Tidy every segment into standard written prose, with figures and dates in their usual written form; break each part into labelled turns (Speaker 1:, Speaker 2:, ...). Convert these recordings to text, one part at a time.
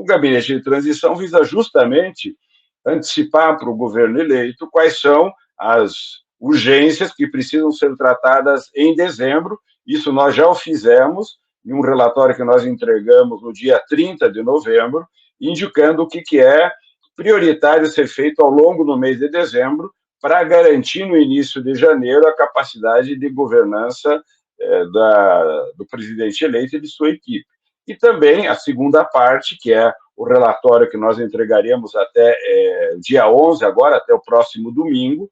Speaker 1: O gabinete de transição visa justamente antecipar para o governo eleito quais são as urgências que precisam ser tratadas em dezembro. Isso nós já o fizemos em um relatório que nós entregamos no dia 30 de novembro, indicando o que é prioritário ser feito ao longo do mês de dezembro para garantir no início de janeiro a capacidade de governança do presidente eleito e de sua equipe. E também a segunda parte, que é o relatório que nós entregaremos até dia 11, agora, até o próximo domingo,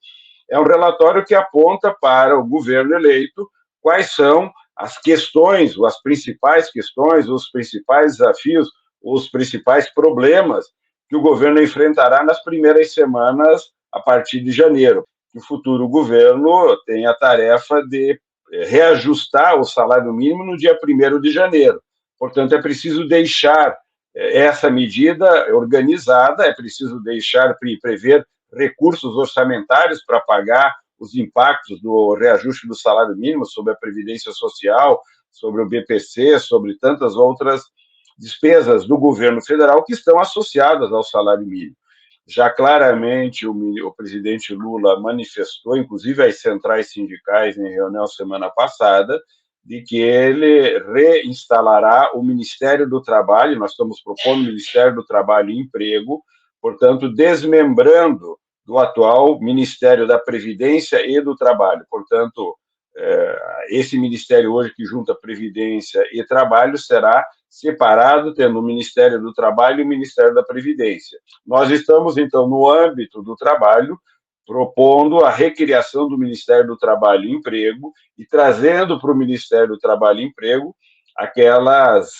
Speaker 1: é um relatório que aponta para o governo eleito quais são as questões, as principais questões, os principais desafios, os principais problemas que o governo enfrentará nas primeiras semanas a partir de janeiro. Que o futuro governo tem a tarefa de reajustar o salário mínimo no dia 1º de janeiro. Portanto, é preciso deixar essa medida organizada, é preciso deixar prever recursos orçamentários para pagar os impactos do reajuste do salário mínimo sobre a Previdência Social, sobre o BPC, sobre tantas outras despesas do governo federal que estão associadas ao salário mínimo. Já claramente o presidente Lula manifestou, inclusive às centrais sindicais em reunião semana passada, de que ele reinstalará o Ministério do Trabalho, nós estamos propondo o Ministério do Trabalho e Emprego, portanto, desmembrando do atual Ministério da Previdência e do Trabalho. Portanto, esse ministério hoje que junta Previdência e Trabalho será separado, tendo o Ministério do Trabalho e o Ministério da Previdência. Nós estamos, então, no âmbito do trabalho, propondo a recriação do Ministério do Trabalho e Emprego e trazendo para o Ministério do Trabalho e Emprego aquelas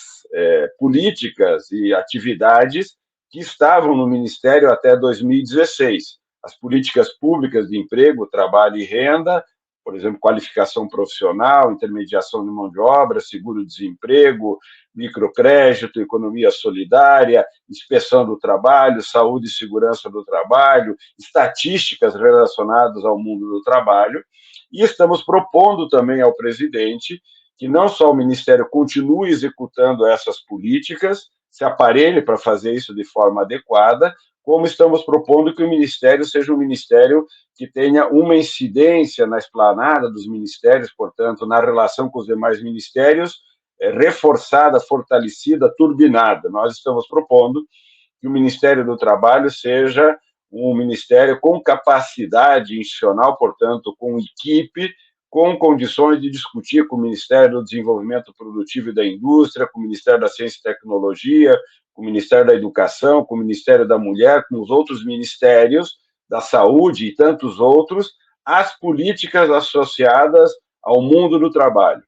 Speaker 1: políticas e atividades que estavam no Ministério até 2016. As políticas públicas de emprego, trabalho e renda, por exemplo, qualificação profissional, intermediação de mão de obra, seguro-desemprego, microcrédito, economia solidária, inspeção do trabalho, saúde e segurança do trabalho, estatísticas relacionadas ao mundo do trabalho. E estamos propondo também ao presidente que não só o Ministério continue executando essas políticas, se aparelhe para fazer isso de forma adequada, como estamos propondo que o Ministério seja um Ministério que tenha uma incidência na esplanada dos ministérios, portanto, na relação com os demais ministérios, reforçada, fortalecida, turbinada. Nós estamos propondo que o Ministério do Trabalho seja um ministério com capacidade institucional, portanto, com equipe, com condições de discutir com o Ministério do Desenvolvimento Produtivo e da Indústria, com o Ministério da Ciência e Tecnologia, com o Ministério da Educação, com o Ministério da Mulher, com os outros ministérios da Saúde e tantos outros, as políticas associadas ao mundo do trabalho.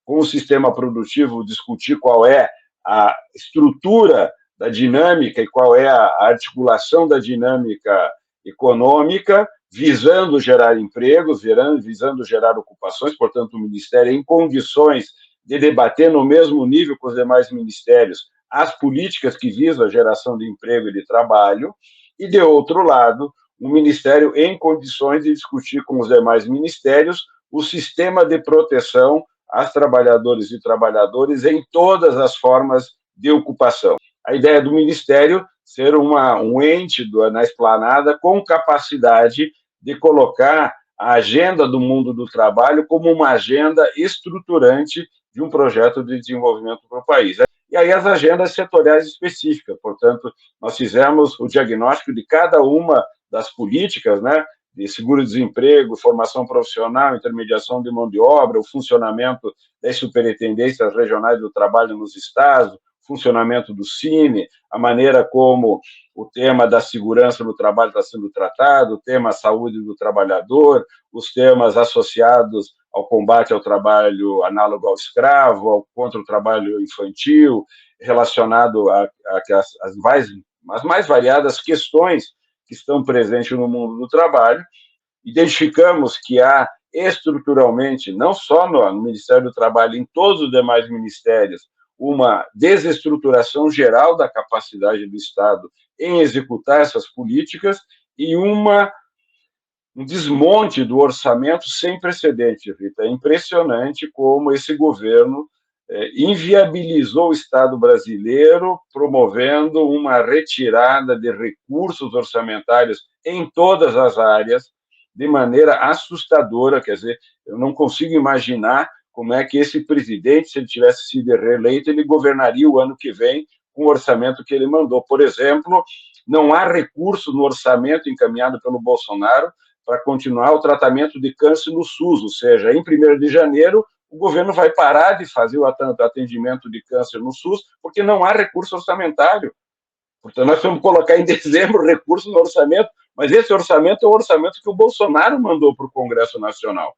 Speaker 1: Com o sistema produtivo, discutir qual é a estrutura da dinâmica e qual é a articulação da dinâmica econômica, visando gerar empregos, visando gerar ocupações, portanto, o Ministério em condições de debater no mesmo nível com os demais ministérios as políticas que visam a geração de emprego e de trabalho, e, de outro lado, o Ministério em condições de discutir com os demais ministérios o sistema de proteção às trabalhadoras e trabalhadores em todas as formas de ocupação. A ideia do Ministério ser um ente na esplanada com capacidade de colocar a agenda do mundo do trabalho como uma agenda estruturante de um projeto de desenvolvimento para o país. E aí as agendas setoriais específicas, portanto, nós fizemos o diagnóstico de cada uma das políticas, né, de seguro-desemprego, formação profissional, intermediação de mão de obra, o funcionamento das superintendências regionais do trabalho nos estados, funcionamento do Cine, a maneira como o tema da segurança no trabalho está sendo tratado, o tema saúde do trabalhador, os temas associados ao combate ao trabalho análogo ao escravo, contra o trabalho infantil, relacionado às mais variadas questões que estão presentes no mundo do trabalho. Identificamos que há estruturalmente, não só no Ministério do Trabalho, em todos os demais ministérios, uma desestruturação geral da capacidade do Estado em executar essas políticas e um desmonte do orçamento sem precedente, Rita. É impressionante como esse governo inviabilizou o Estado brasileiro, promovendo uma retirada de recursos orçamentários em todas as áreas, de maneira assustadora. Quer dizer, eu não consigo imaginar como é que esse presidente, se ele tivesse sido reeleito, ele governaria o ano que vem com o orçamento que ele mandou. Por exemplo, não há recurso no orçamento encaminhado pelo Bolsonaro para continuar o tratamento de câncer no SUS, ou seja, em 1º de janeiro, o governo vai parar de fazer o atendimento de câncer no SUS, porque não há recurso orçamentário. Portanto, nós vamos colocar em dezembro recurso no orçamento, mas esse orçamento é o orçamento que o Bolsonaro mandou para o Congresso Nacional.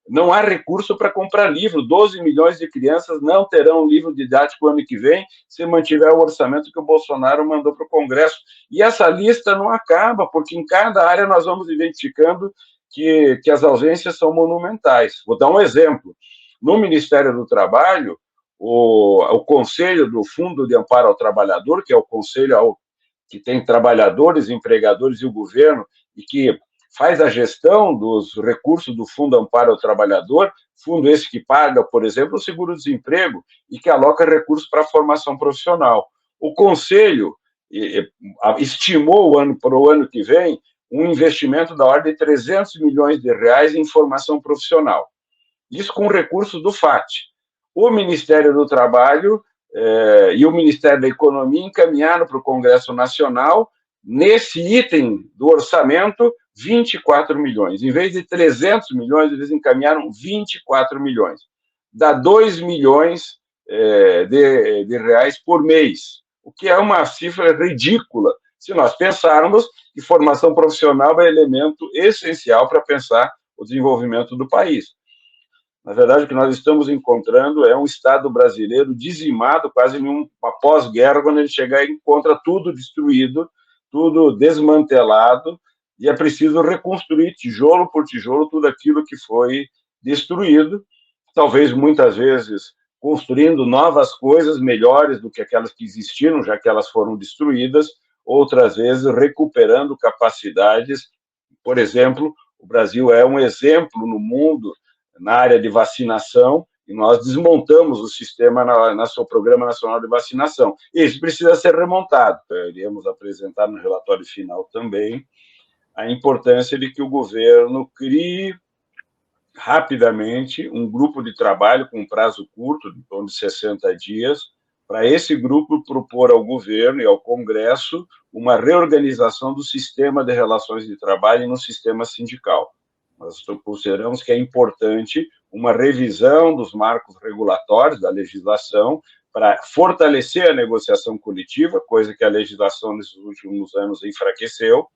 Speaker 1: Não há recurso para comprar livro. 12 milhões de crianças não terão livro didático ano que vem se mantiver o orçamento que o Bolsonaro mandou para o Congresso. E essa lista não acaba, porque em cada área nós vamos identificando que as ausências são monumentais. Vou dar um exemplo. No Ministério do Trabalho, o Conselho do Fundo de Amparo ao Trabalhador, que é o conselho que tem trabalhadores, empregadores e o governo, e que faz a gestão dos recursos do Fundo Amparo ao Trabalhador, fundo esse que paga, por exemplo, o seguro-desemprego e que aloca recursos para a formação profissional. O Conselho estimou para o ano que vem um investimento da ordem de 300 milhões de reais em formação profissional. Isso com recursos do FAT. O Ministério do Trabalho e o Ministério da Economia encaminharam para o Congresso Nacional, nesse item do orçamento, 24 milhões. Em vez de 300 milhões, eles encaminharam 24 milhões. Dá 2 milhões de reais por mês, o que é uma cifra ridícula, se nós pensarmos que formação profissional é elemento essencial para pensar o desenvolvimento do país. Na verdade, o que nós estamos encontrando é um Estado brasileiro dizimado, quase numa pós-guerra, quando ele chegar e encontra tudo destruído, tudo desmantelado, e é preciso reconstruir tijolo por tijolo tudo aquilo que foi destruído, talvez muitas vezes construindo novas coisas melhores do que aquelas que existiram, já que elas foram destruídas, outras vezes recuperando capacidades. Por exemplo, o Brasil é um exemplo no mundo na área de vacinação, e nós desmontamos o sistema no seu Programa Nacional de Vacinação. Isso precisa ser remontado. Iremos apresentar no relatório final também a importância de que o governo crie rapidamente um grupo de trabalho com prazo curto, de torno de 60 dias, para esse grupo propor ao governo e ao Congresso uma reorganização do sistema de relações de trabalho e no sistema sindical. Nós consideramos que é importante uma revisão dos marcos regulatórios da legislação para fortalecer a negociação coletiva, coisa que a legislação nesses últimos anos enfraqueceu,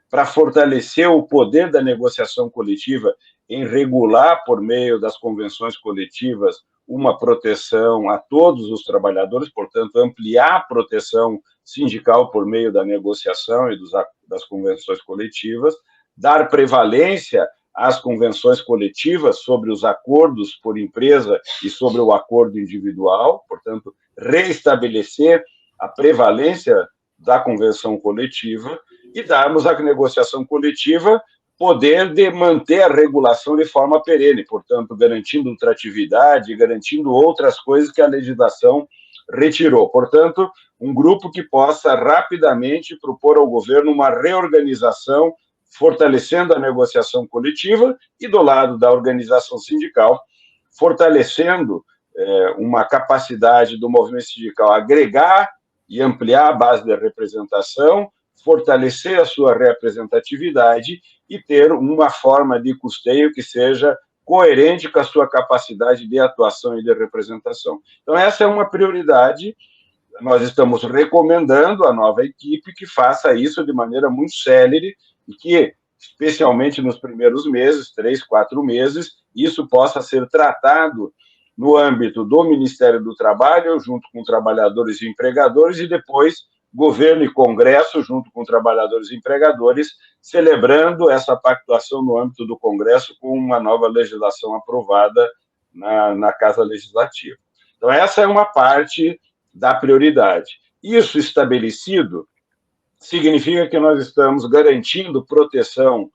Speaker 1: para fortalecer o poder da negociação coletiva em regular, por meio das convenções coletivas, uma proteção a todos os trabalhadores, portanto, ampliar a proteção sindical por meio da negociação e das convenções coletivas, dar prevalência às convenções coletivas sobre os acordos por empresa e sobre o acordo individual, portanto, reestabelecer a prevalência da convenção coletiva e darmos à negociação coletiva poder de manter a regulação de forma perene, portanto, garantindo ultratividade, garantindo outras coisas que a legislação retirou. Portanto, um grupo que possa rapidamente propor ao governo uma reorganização, fortalecendo a negociação coletiva e, do lado da organização sindical, fortalecendo uma capacidade do movimento sindical agregar e ampliar a base da representação, fortalecer a sua representatividade e ter uma forma de custeio que seja coerente com a sua capacidade de atuação e de representação. Então, essa é uma prioridade. Nós estamos recomendando à nova equipe que faça isso de maneira muito célere e que, especialmente nos primeiros meses, 3, 4 meses, isso possa ser tratado no âmbito do Ministério do Trabalho, junto com trabalhadores e empregadores, e depois governo e Congresso, junto com trabalhadores e empregadores, celebrando essa pactuação no âmbito do Congresso com uma nova legislação aprovada na Casa Legislativa. Então, essa é uma parte da prioridade. Isso estabelecido significa que nós estamos garantindo proteção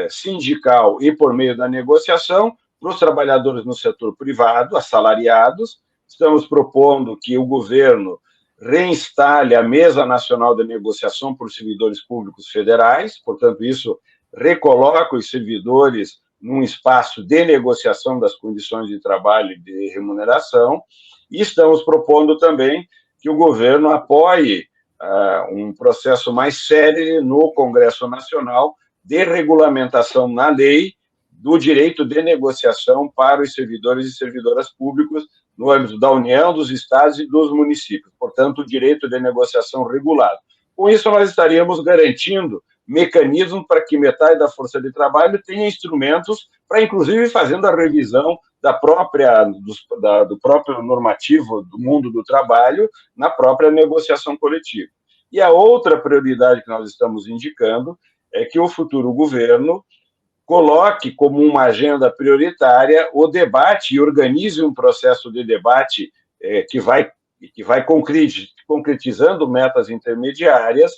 Speaker 1: sindical e por meio da negociação para os trabalhadores no setor privado, assalariados, estamos propondo que o governo reinstale a Mesa Nacional de Negociação por Servidores Públicos Federais, portanto, isso recoloca os servidores num espaço de negociação das condições de trabalho e de remuneração, e estamos propondo também que o governo apoie um processo mais sério no Congresso Nacional de regulamentação na lei do direito de negociação para os servidores e servidoras públicos no âmbito da União, dos estados e dos municípios, portanto, o direito de negociação regulado. Com isso, nós estaríamos garantindo mecanismos para que metade da força de trabalho tenha instrumentos para, inclusive, fazendo a revisão do próprio normativo do mundo do trabalho na própria negociação coletiva. E a outra prioridade que nós estamos indicando é que o futuro governo coloque como uma agenda prioritária o debate e organize um processo de debate que vai concretizando metas intermediárias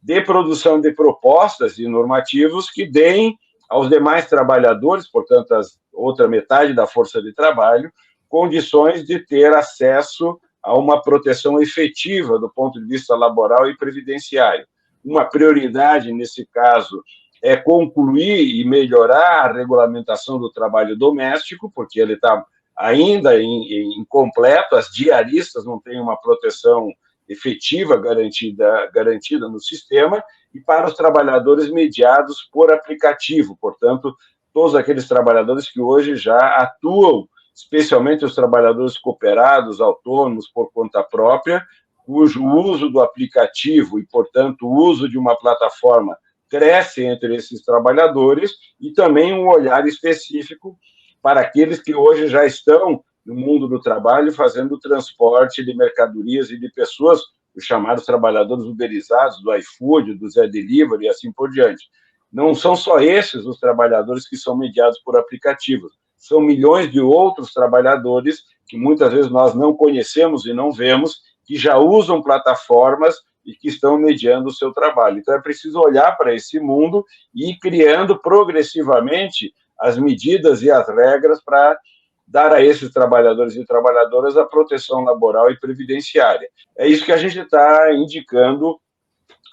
Speaker 1: de produção de propostas e normativos que deem aos demais trabalhadores, portanto, a outra metade da força de trabalho, condições de ter acesso a uma proteção efetiva do ponto de vista laboral e previdenciário. Uma prioridade, nesse caso, é concluir e melhorar a regulamentação do trabalho doméstico, porque ele está ainda incompleto, as diaristas não têm uma proteção efetiva garantida no sistema, e para os trabalhadores mediados por aplicativo, portanto, todos aqueles trabalhadores que hoje já atuam, especialmente os trabalhadores cooperados, autônomos, por conta própria, cujo uso do aplicativo e, portanto, o uso de uma plataforma cresce entre esses trabalhadores, e também um olhar específico para aqueles que hoje já estão no mundo do trabalho fazendo transporte de mercadorias e de pessoas, os chamados trabalhadores uberizados, do iFood, do Zé Delivery e assim por diante. Não são só esses os trabalhadores que são mediados por aplicativos, são milhões de outros trabalhadores que muitas vezes nós não conhecemos e não vemos, que já usam plataformas e que estão mediando o seu trabalho. Então, é preciso olhar para esse mundo e ir criando progressivamente as medidas e as regras para dar a esses trabalhadores e trabalhadoras a proteção laboral e previdenciária. É isso que a gente está indicando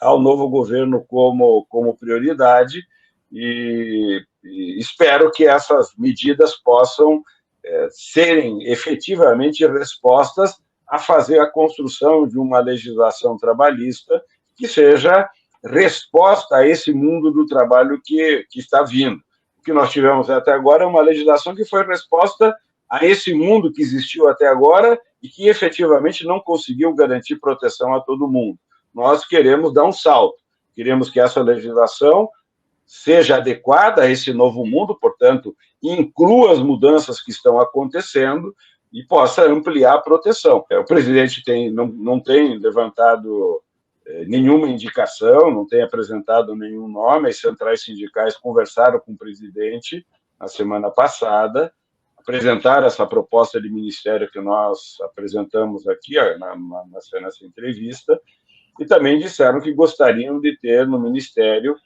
Speaker 1: ao novo governo como prioridade, e espero que essas medidas possam serem efetivamente respostas a fazer a construção de uma legislação trabalhista que seja resposta a esse mundo do trabalho que está vindo. O que nós tivemos até agora é uma legislação que foi resposta a esse mundo que existiu até agora e que efetivamente não conseguiu garantir proteção a todo mundo. Nós queremos dar um salto, queremos que essa legislação seja adequada a esse novo mundo, portanto, inclua as mudanças que estão acontecendo e possa ampliar a proteção. O presidente não tem levantado nenhuma indicação, não tem apresentado nenhum nome, as centrais sindicais conversaram com o presidente na semana passada, apresentaram essa proposta de ministério que nós apresentamos aqui nessa entrevista, e também disseram que gostariam de ter no ministério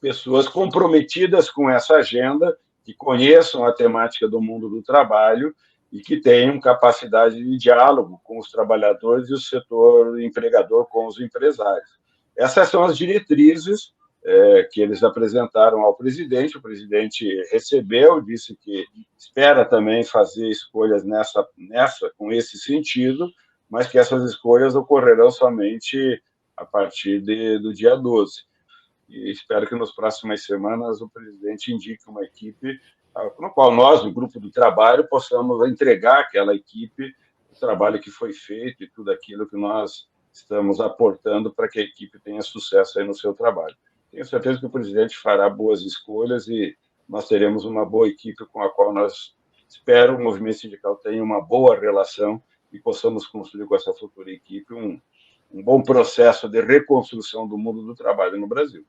Speaker 1: pessoas comprometidas com essa agenda, que conheçam a temática do mundo do trabalho e que tenham capacidade de diálogo com os trabalhadores e o setor empregador com os empresários. Essas são as diretrizes que eles apresentaram ao presidente. O presidente recebeu, disse que espera também fazer escolhas com esse sentido, mas que essas escolhas ocorrerão somente a partir do dia 12. E espero que nas próximas semanas o presidente indique uma equipe no qual nós, do grupo do trabalho, possamos entregar àquela equipe o trabalho que foi feito e tudo aquilo que nós estamos aportando para que a equipe tenha sucesso aí no seu trabalho. Tenho certeza que o presidente fará boas escolhas e nós teremos uma boa equipe com a qual nós, espero, o movimento sindical tenha uma boa relação e possamos construir com essa futura equipe um bom processo de reconstrução do mundo do trabalho no Brasil.